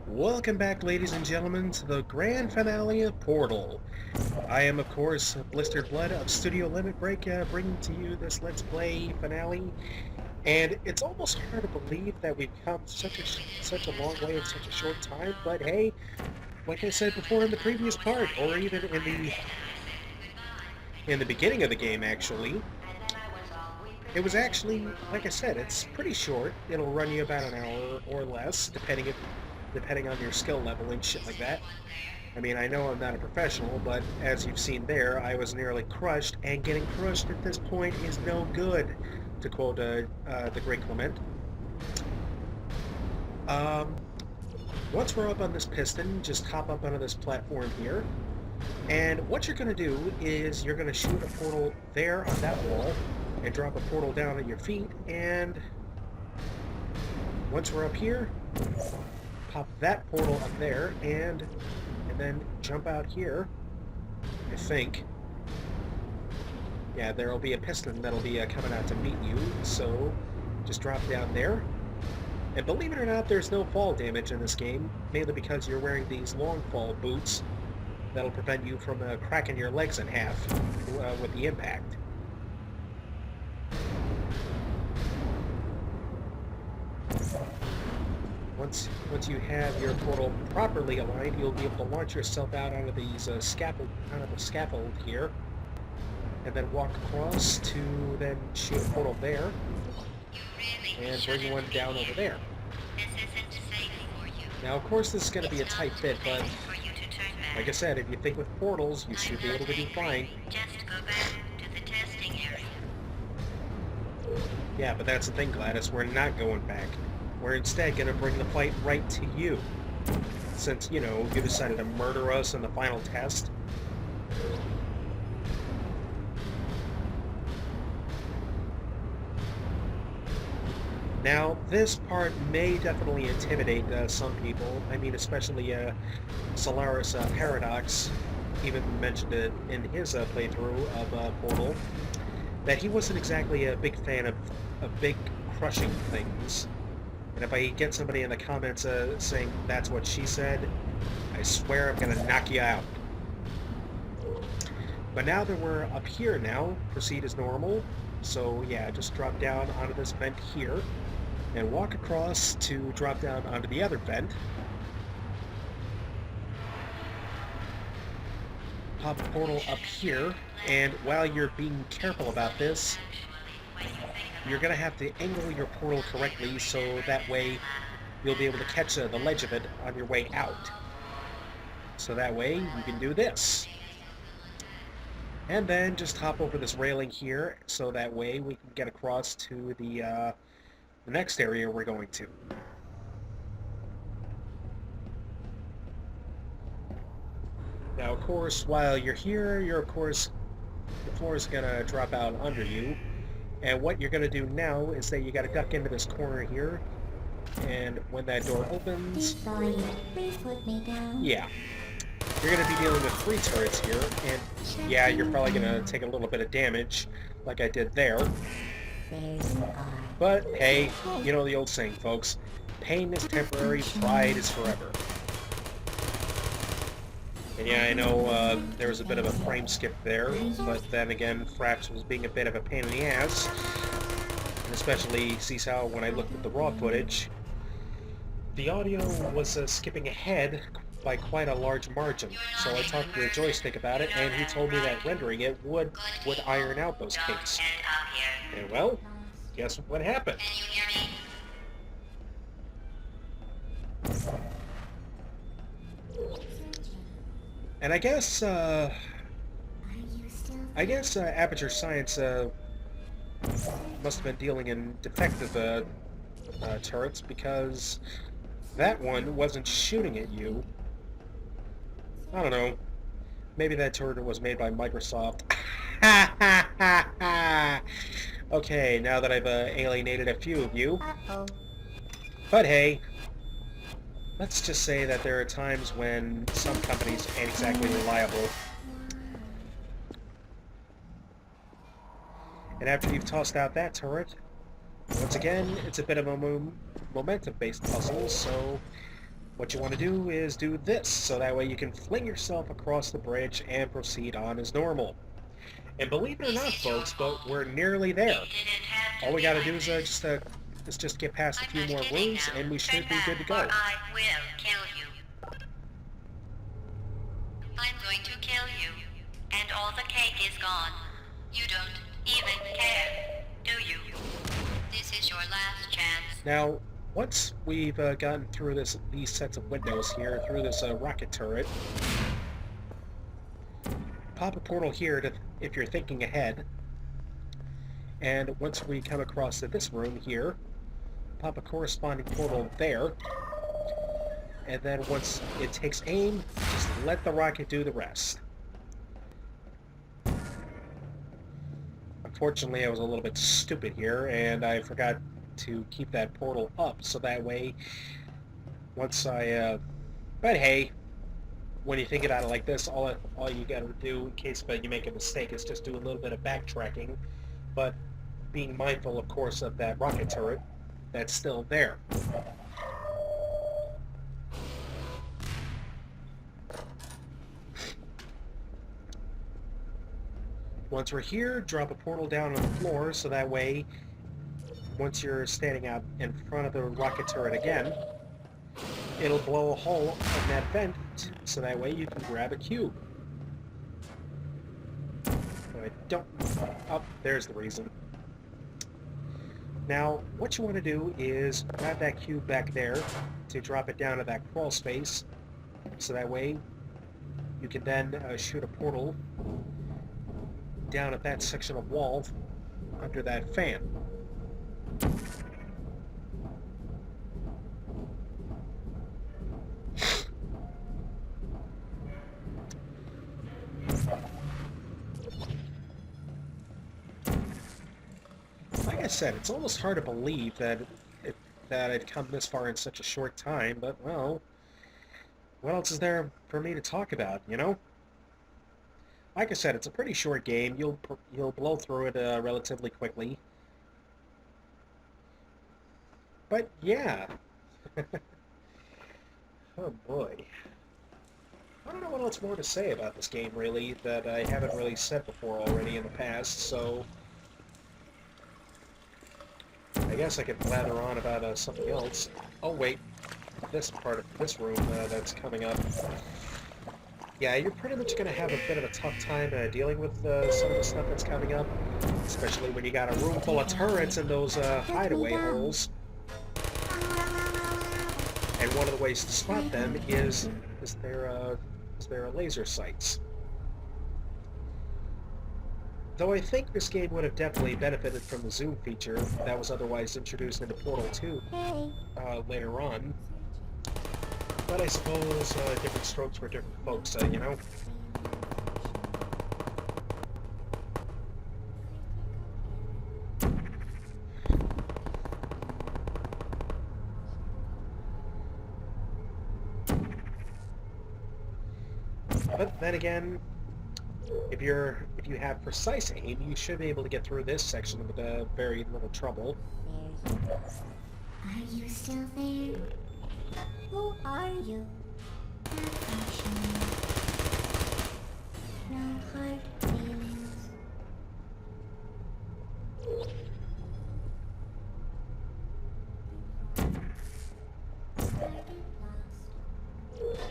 Welcome back, ladies and gentlemen, to the grand finale of Portal. I am, of course, BlisteredBlood of Studio Limit Break, bringing to you this Let's Play finale. And it's almost hard to believe that we've come such a long way in such a short time. But hey, like I said before in the previous part, or even in the beginning of the game, actually, it was actually, like I said, it's pretty short. It'll run you about an hour or less, depending on your skill level and shit like that. I mean, I know I'm not a professional, but as you've seen there, I was nearly crushed, and getting crushed at this point is no good, to quote the great Clement. Once we're up on this piston, just hop up onto this platform here, and what you're going to do is you're going to shoot a portal there on that wall, and drop a portal down at your feet, and once we're up here, pop that portal up there, and then jump out here, I think. Yeah, there'll be a piston that'll be coming out to meet you, so just drop down there. And believe it or not, there's no fall damage in this game, mainly because you're wearing these long fall boots that'll prevent you from cracking your legs in half with the impact. Once you have your portal properly aligned, you'll be able to launch yourself out onto the scaffold here, and then walk across to then shoot a portal there, and bring one down over there. Now, of course, this is going to be a tight fit, but like I said, if you think with portals, you should be able to do fine. Yeah, but that's the thing, GLaDOS. We're not going back. We're instead going to bring the fight right to you. Since, you know, you decided to murder us in the final test. Now, this part may definitely intimidate some people. I mean, especially Solaris Paradox even mentioned it in his playthrough of Portal, that he wasn't exactly a big fan of big crushing things. And if I get somebody in the comments saying that's what she said, I swear I'm going to knock you out. But now that we're up here now, proceed as normal. So yeah, just drop down onto this vent here, and walk across to drop down onto the other vent. Pop a portal up here, and while you're being careful about this, you're going to have to angle your portal correctly so that way you'll be able to catch the ledge of it on your way out. So that way you can do this. And then just hop over this railing here so that way we can get across to the next area we're going to. Now, of course, while you're here, the floor is going to drop out under you. And what you're going to do now is that you got to duck into this corner here, and when that door opens, yeah, you're going to be dealing with 3 turrets here, and yeah, you're probably going to take a little bit of damage, like I did there. But hey, you know the old saying, folks, pain is temporary, pride is forever. And yeah, I know there was a bit of a frame skip there, but then again, Fraps was being a bit of a pain in the ass. And especially, Seesaw, when I looked at the raw footage, the audio was skipping ahead by quite a large margin. So I talked to the joystick about it, and he told me that rendering it would iron out those kinks. And well, guess what happened? And I guess Aperture Science must have been dealing in defective turrets, because that one wasn't shooting at you. I don't know. Maybe that turret was made by Microsoft. Okay, now that I've alienated a few of you. But hey, let's just say that there are times when some companies ain't exactly reliable. And after you've tossed out that turret, once again, it's a bit of a momentum-based puzzle, so What you want to do is do this, so that way you can fling yourself across the bridge and proceed on as normal. And believe it or not, folks, but we're nearly there. All we gotta do is just get past a few more rooms, and we should be good to go. I will kill you. I'm going to kill you, and all the cake is gone. You don't even care, do you? This is your last chance. Now, once we've gotten through these sets of windows here, through this rocket turret, pop a portal here if you're thinking ahead. And once we come across to this room here, pop a corresponding portal there. And then once it takes aim, just let the rocket do the rest. Unfortunately, I was a little bit stupid here, and I forgot to keep that portal up, so that way, once I, but hey, when you think about it like this, all you gotta do, in case you make a mistake, is just do a little bit of backtracking, but being mindful, of course, of that rocket turret that's still there. Once we're here, drop a portal down on the floor, so that way, once you're standing out in front of the rocket turret again, it'll blow a hole in that vent, so that way you can grab a cube. I don't... Oh, there's the reason. Now, what you want to do is grab that cube back there to drop it down to that crawl space, so that way you can then shoot a portal down at that section of wall under that fan. Like I said, it's almost hard to believe that I've come this far in such a short time, but, well, what else is there for me to talk about, you know? Like I said, it's a pretty short game. You'll blow through it relatively quickly. But, yeah. Oh, boy. I don't know what else more to say about this game, really, that I haven't really said before already in the past, so I guess I could blather on about something else. Oh, wait. This part of this room that's coming up. Yeah, you're pretty much going to have a bit of a tough time dealing with some of the stuff that's coming up, especially when you got a room full of turrets and those hideaway holes. And one of the ways to spot them is their laser sights. Though I think this game would have definitely benefited from the zoom feature that was otherwise introduced into Portal 2 later on. But I suppose different strokes for different folks, you know? But then again, if you have precise aim, you should be able to get through this section with very little trouble. Are you still there? Who are you? No hard feelings.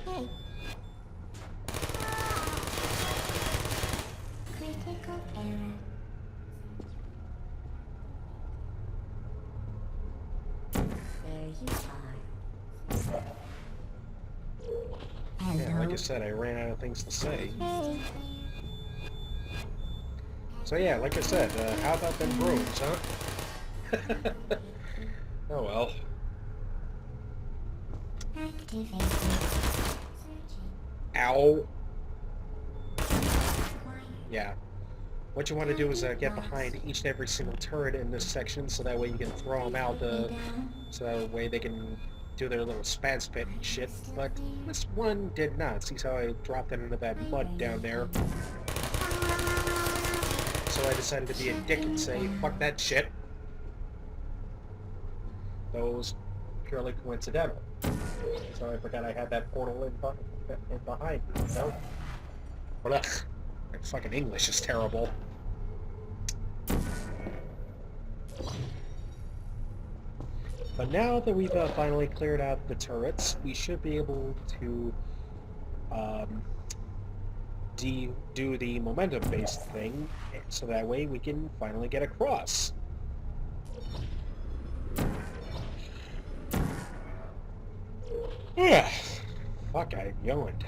Hey. Critical error. There you are. Yeah, like I said, I ran out of things to say. Hey. So yeah, like I said, how about them brooms, huh? Oh well. Activated. Ow! Yeah. What you want to do is get behind each and every single turret in this section, so that way you can throw them out, so that way they can do their little spaz pit and shit. But this one did not. See how I dropped it into that mud down there? So I decided to be a dick and say, fuck that shit. That was purely coincidental. Sorry, I forgot I had that portal in behind me, you know? But my fucking English is terrible. But now that we've finally cleared out the turrets, we should be able to do the momentum-based thing, so that way we can finally get across. Yeah. Fuck, I yawned.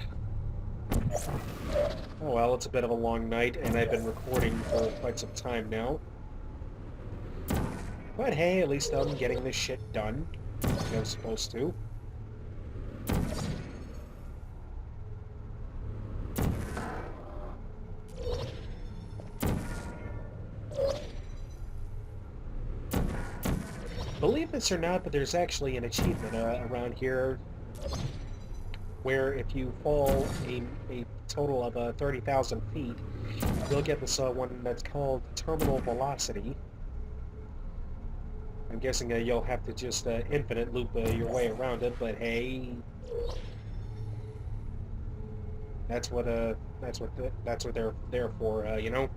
Oh well, it's a bit of a long night, and I've been recording for quite some time now. But hey, at least I'm getting this shit done, like I'm supposed to. Believe this or not, but there's actually an achievement around here where if you fall a total of 30,000 feet, you'll get this one that's called terminal velocity. I'm guessing you'll have to just infinite loop your way around it, but hey, that's what they're there for, you know.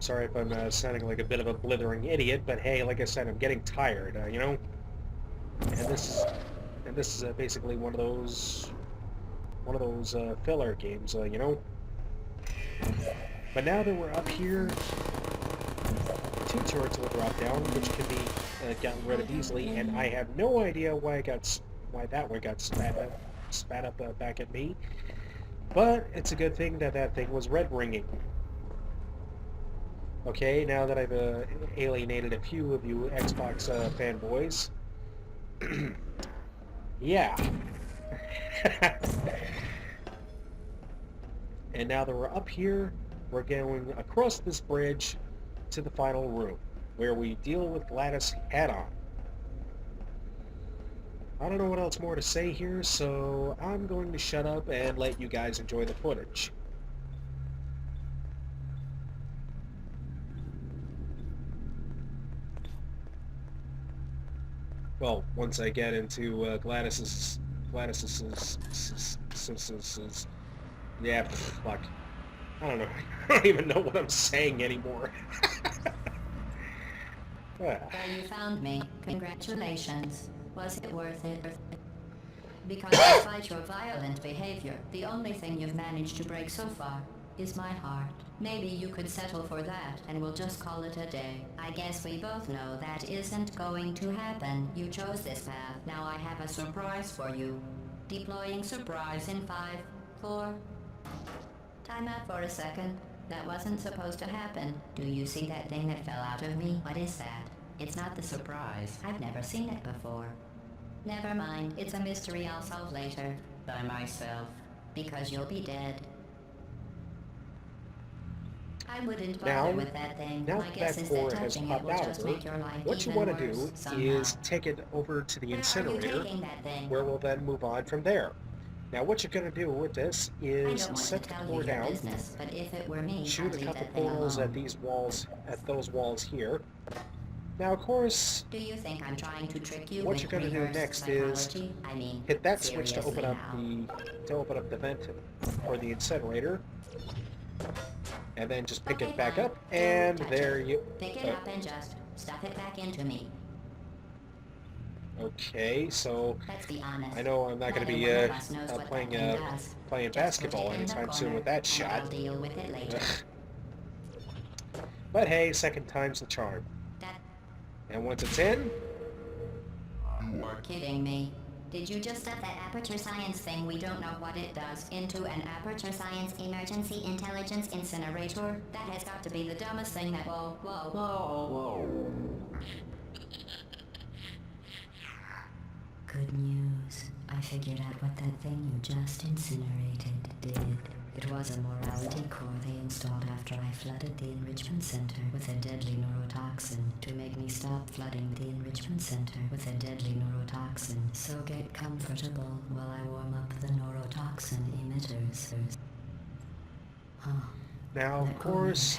Sorry if I'm sounding like a bit of a blithering idiot, but hey, like I said, I'm getting tired, you know. And this is basically one of those filler games, you know. But now that we're up here, 2 turrets will drop down, which can be gotten rid of easily, and I have no idea why that one got spat up back at me. But it's a good thing that thing was red ringing. Okay, now that I've alienated a few of you Xbox fanboys, yeah. And now that we're up here, we're going across this bridge to the final room, where we deal with GLaDOS head-on. I don't know what else more to say here, so I'm going to shut up and let you guys enjoy the footage. Well, once I get into GLaDOS's yeah, fuck. I don't know. I don't even know what I'm saying anymore. Well, you found me. Congratulations. Was it worth it? Because despite your violent behavior, the only thing you've managed to break so far is my heart. Maybe you could settle for that, and we'll just call it a day. I guess we both know that isn't going to happen. You chose this path. Now I have a surprise for you. Deploying surprise in 5, 4... Time out for a second. That wasn't supposed to happen. Do you see that thing that fell out of me? What is that? It's not the surprise. I've never seen it before. Never mind. It's a mystery I'll solve later. By myself. Because you'll be dead. I wouldn't bother with that thing. Now My guess that is core that has touching it popped will out just of her, make your life what you even want to do worse somehow. is take it over to the Where are you incinerator, taking that thing? where we'll then move on from there. Now what you're going to do with this I is don't want set to the tell core you your down, business, but if it were me, shoot I'd a leave couple that thing portals at alone. those walls here. Now of course, Do you think I'm trying to trick you what with you're going to do reverse next is psychology? I mean, hit that switch to seriously open now. up the vent for the incinerator, and then just pick Okay, it back fine. up, Don't and touch there it. you... Pick it up and just stuff it back into me. Okay, so Let's be honest. I know I'm not going to be Neither one of us knows what playing that thing does. playing Just put basketball it in the anytime soon corner, with that and shot. I'll deal with it later. But hey, second time's the charm. That... And once it's in, You are kidding me. Did you just stuff that aperture science thing, we don't know what it does, into an aperture science emergency intelligence incinerator? That has got to be the dumbest thing that... Whoa. Good news. I figured out what that thing you just incinerated did. It was a morality core they installed after I flooded the enrichment center with a deadly neurotoxin to make me stop flooding the enrichment center with a deadly neurotoxin. So get comfortable while I warm up the neurotoxin emitters. Huh. Now, of course,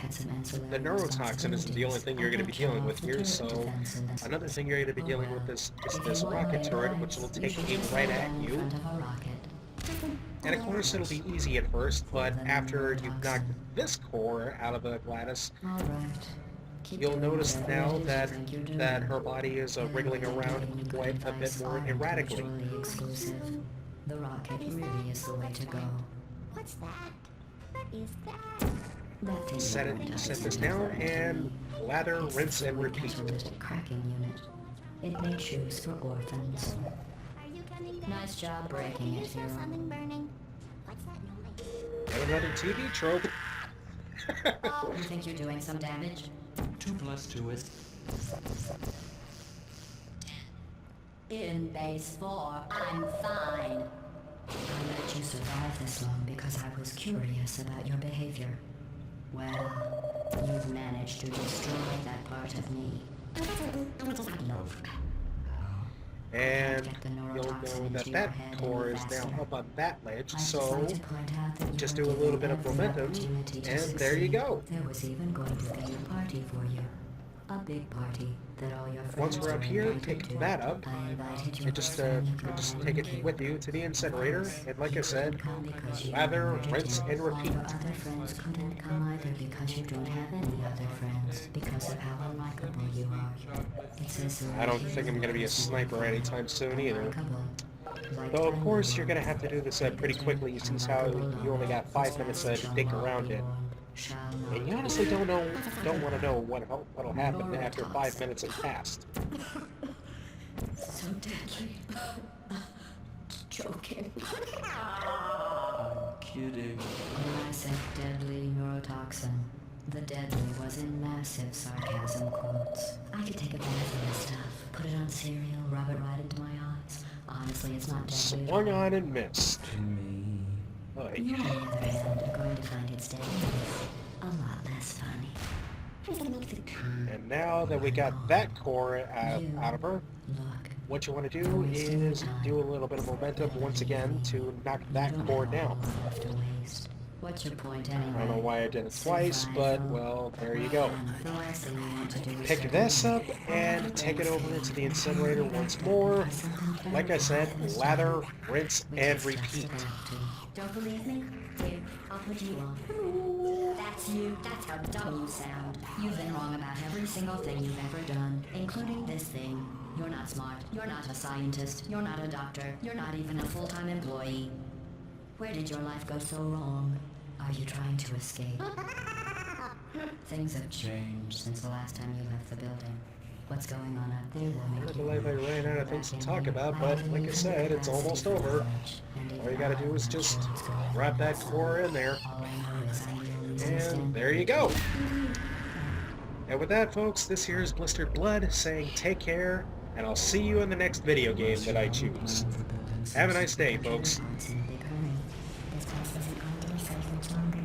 the neurotoxin isn't the only thing you're going to be dealing with here, so another thing you're going to be dealing with is this rocket turret, which will take aim right at you. And of course, it'll be easy at first, but after you've knocked this core out of the GLaDOS, you'll notice now that her body is wriggling around quite a bit more erratically. The rocket really is the way to go. What's that? What is that? That thing Set this down and lather, rinse, and repeat. catalytic cracking unit. It made shoes for orphans. Are you coming back? Nice job breaking You it, saw hero. something burning. What's that noise? And another TV trope. Oh, You think you're doing some damage? 2 plus 2 is... In base 4, I'm fine. I let you survive this long because I was curious about your behavior. Well, you've managed to destroy that part of me. And you'll know that that core is now up on that ledge, so just do a little bit of momentum, and there you go. There was even going to be a party for you. A big party that all your friends Once we're up were here, invited pick to. that up, I invited you and just take it with you to the incinerator, and like I said, Come because you lather, wanted rinse, to. and All repeat. your other friends couldn't come either because you don't have any other friends because of how unlikable you are. It says I don't think I'm going to be a sniper anytime soon either. Unlikable. Though, of course, you're going to have to do this pretty quickly. You see how you only got 5 minutes to dig around it. And you honestly don't want to know what'll happen after 5 minutes have passed. So deadly. Joking. I'm kidding. When I said deadly neurotoxin, the deadly was in massive sarcasm quotes. I could take a bath in this stuff, put it on cereal, rub it right into my eyes. Honestly, it's not deadly. Swung on and missed. To me. Oy. You, on the other hand, are going to find its deadly a lot less funny. who's gonna make food? And now that we got that core out of her, Look, what you want to do is do a little bit of momentum once again to knock that core down. left to waste. What's your point anyway? I don't know why I did it twice, but, well, there you go. The last thing you want to do is Pick this up and take it over into the incinerator once more. Like I said, lather, rinse, and repeat. Don't believe me? Here, I'll put you on. That's you. That's how dumb you sound. You've been wrong about every single thing you've ever done, including this thing. You're not smart. You're not a scientist. You're not a doctor. You're not even a full-time employee. Where did your life go so wrong? Are you trying to escape? Things have changed since the last time you left the building. What's going on out there will I make believe I ran out of things to talk about, but like I said, it's almost over. All you gotta do is just drop that core in there, and there you go. And with that, folks, this here is Blistered Blood saying take care, and I'll see you in the next video game that I choose. Have a nice day, folks. This place isn't going to be safe much longer.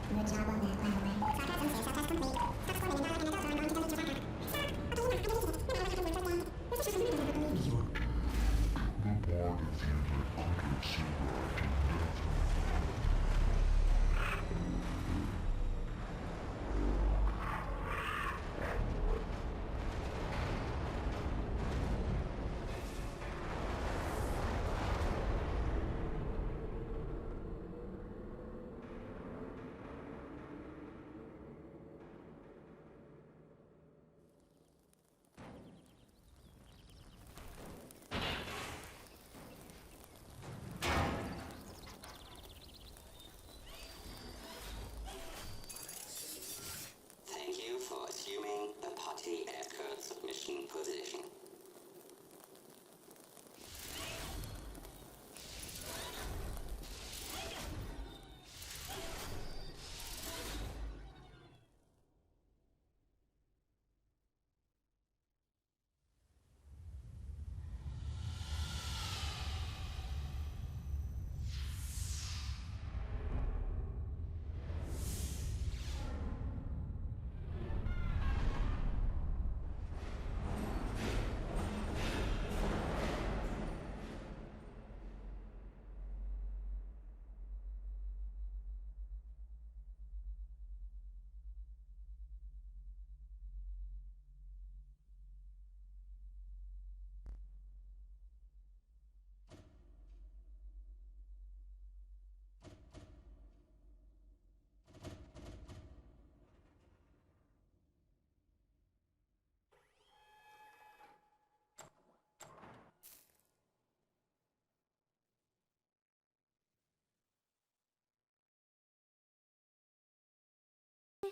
Good job on that, by the way. Sarcasm says that's complete. Stop squirming and adults are going to get you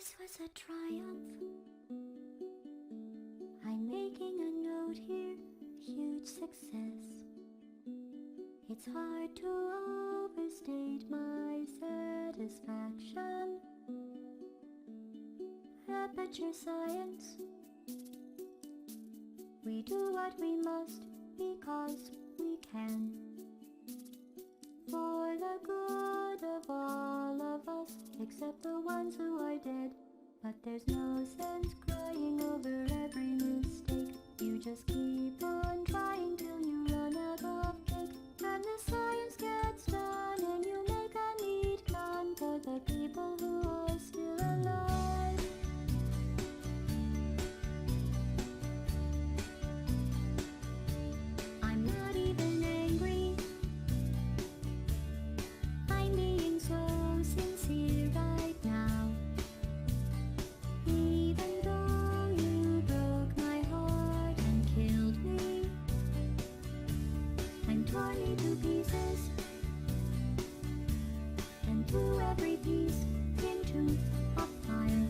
This was a triumph. I'm making a note here, huge success. It's hard to overstate my satisfaction. Aperture science. We do what we must because we can. For the good of all of us, except the ones who are dead. But there's no sense crying over every mistake. You just keep on trying till you run out of cake. And the science gets done and you make a neat plan for the people who are still alive. I'm not even angry. I'm being so sincere right now. Even though you broke my heart and killed me and tore me to pieces and threw every piece into a fire.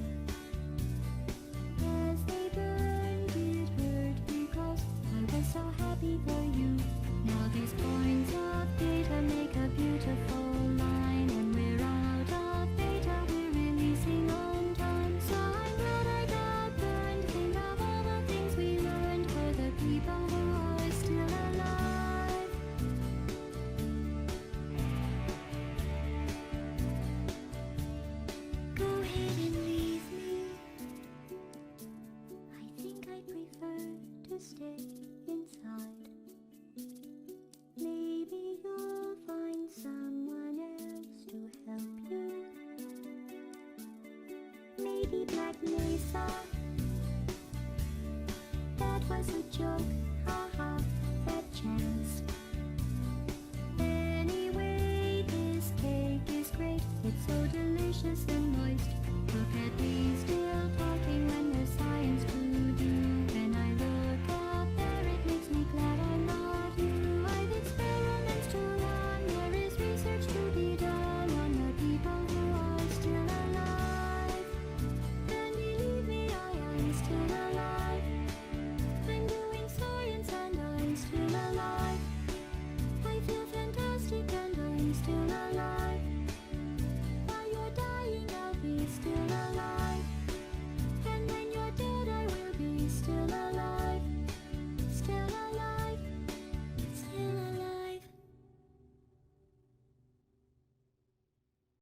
As they burned, it hurt because I was so happy for you. Now these points of data make a beautiful line, and we're out of data, we're releasing on time. So I'm glad I got burned. Think of all the things we learned for the people who are still alive. Go ahead and leave me. I think I prefer to stay inside. Maybe you'll find someone else to help you. Maybe Black Mesa. That was a joke.